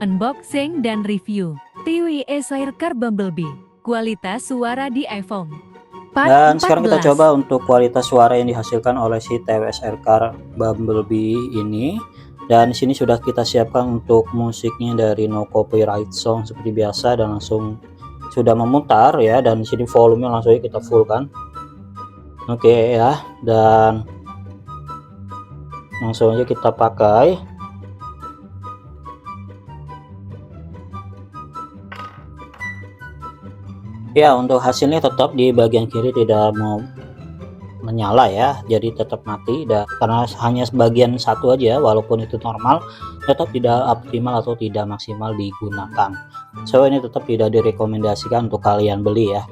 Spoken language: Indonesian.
Unboxing dan review TWS Aircar Bumblebee. Kualitas suara di iPhone. Dan sekarang kita coba untuk kualitas suara yang dihasilkan oleh si TWS Aircar Bumblebee ini. Dan di sini sudah kita siapkan untuk musiknya dari no copyright song seperti biasa, dan langsung sudah memutar ya. Dan di sini volumenya langsung kita full kan. Oke ya, dan langsung aja kita pakai. Ya, untuk hasilnya tetap di bagian kiri tidak mau menyala ya, jadi tetap mati karena hanya sebagian satu aja, walaupun itu normal tetap tidak optimal atau tidak maksimal digunakan. So ini tetap tidak direkomendasikan untuk kalian beli ya.